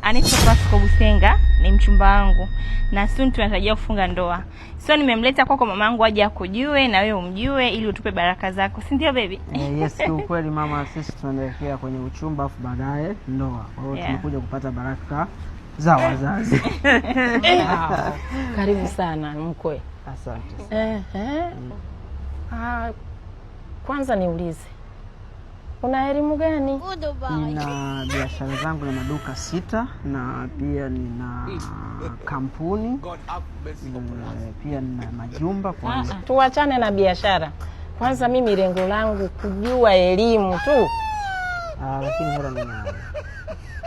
anaitwa Pasco Busenga, ni mchumba wangu na soon tunatarajia kufunga ndoa. So nimemleta kwako mamangu aje akujue na wewe umjue ili utupe baraka zako. Si ndio baby? Yes, kweli mama, sisi tunaelekea kwenye uchumba afu baadaye ndoa. Kwa hiyo tumekuja kupata baraka za wazazi. Karibu sana mkwe. Asante. Kwanza niulize, una elimu gani? Nina biashara zangu na maduka 6 na pia nina kampuni, pia nina majumba kwanza. Tuachane na biashara. Kwanza mimi lengo langu kujua elimu tu. Lakini hela ninayo.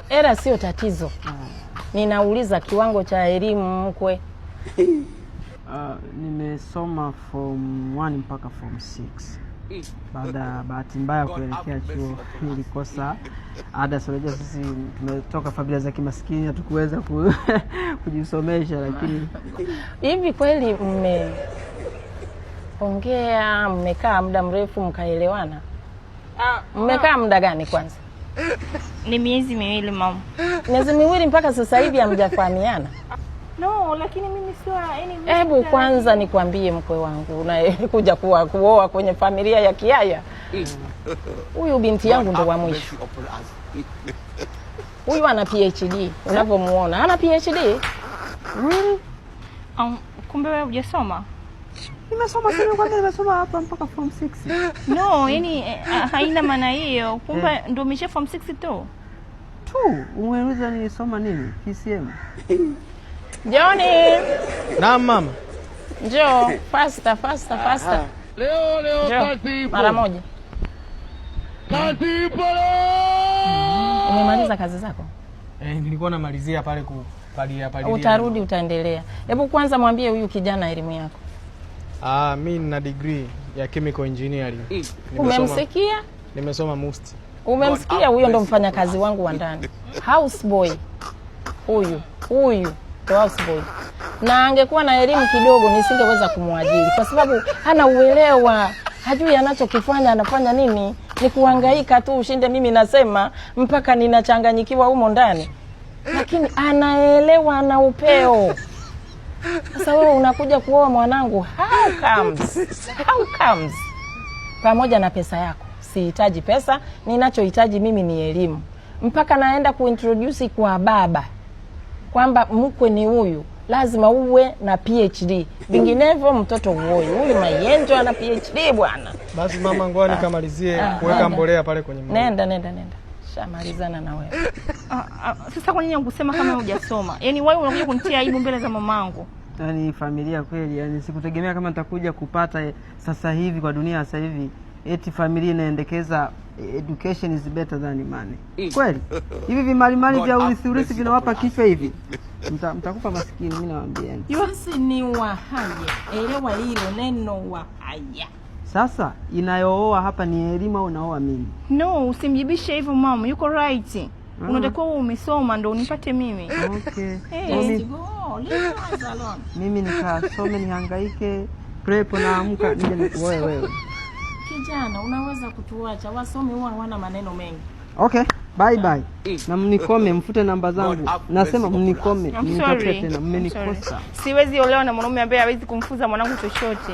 Hela sio tatizo. Ninauliza kiwango cha elimu mkwe. Nimesoma form 1 mpaka form 6. Bahati mbaya kuelekea chuo nilikosa ada. Sio, sisi tumetoka familia za kimaskini hatukuweza kujisomesha. Lakini hivi kweli mmeongea, mmekaa muda mrefu mkaelewana? Mmekaa muda gani kwanza? Ni miezi 2 mama. Miezi 2 mpaka sasa hivi hamjafahamiana? No, lakini mimi sio Hebu kwanza nikwambie mkwe wangu, unakuja kuoa kwenye familia ya kiaya. Huyu binti yangu ndo wa mwisho. Huyu ana PhD, unavyomuona. Ana PhD? Kumbe wewe hujasoma? Nimesoma sana, kwa nini nimesoma hapa mpaka form 6? No, haina maana hiyo. Kumbe ndio umesha form 6 tu. Umeuliza nilisoma nini? PCM. Johnny. Naam mama. Njoo, faster. Leo kazi ipo. Mara moja. Kazi ipo. Umemaliza kazi zako? Nilikuwa namalizia pale kupalia. Utarudi utaendelea. Hebu kwanza mwambie huyu kijana elimu yako. Mimi nina degree ya chemical engineering. Umemsikia? Nimesoma MUST. Umemsikia? Huyo ndo mfanyakazi wangu wa ndani. House boy. Huyu house boy. Na angekuwa na elimu kidogo nisingeweza kumwajiri kwa sababu hana uelewa, hajui anachokifanya, anafanya nini. Ni kuhangaika tu, ushinde mimi nasema mpaka ninachanganyikiwa humo ndani. Lakini anaelewa, ana upeo. Sasa wewe unakuja kuoa mwanangu, how comes? Pamoja na pesa yako. Sihitaji pesa, ninachohitaji mimi ni elimu. Mpaka naenda kuintroduce kwa baba kwamba mkwe ni huyu, lazima uwe na PhD. Vinginevyo mtoto huyu Mayenjo ana PhD bwana. Basi mama, ngoja nikamalizie kuweka mbolea pale kwenye mbolea. Nenda. Shamalizana na wewe. Sasa kwa nini ungesema kama hujasoma? Yaani wewe unakuja kunitia aibu mbele za mamangu. Yaani familia kweli, yaani sikutegemea kama nitakuja kupata sasa hivi kwa dunia sasa hivi. Eti familia inaendekeza education is better than money. Kweli? Hivi vimali vya urisi vinawapa kichwa hivi. Mtakufa maskini, mimi nawaambia. Sisi ni wahaya. Elewa hilo neno wahaya. Sasa inayooa hapa ni elimu au naoa mimi? No, usimjibishe hivyo mama. Yuko right. Unatakiwa wewe umesoma ndo unipate mimi. Okay. Mimi nikasome nihangaike, prep naamka nije nikuoe wewe. Kijana, unaweza kutuacha wasome huwa hawana maneno mengi. Okay, bye. Na mnikome, mfute namba zangu. Nasema mnikome, mnikate tena, mmenikosa. Siwezi olewa na mwanaume ambaye hawezi kumfuza mwanangu chochote.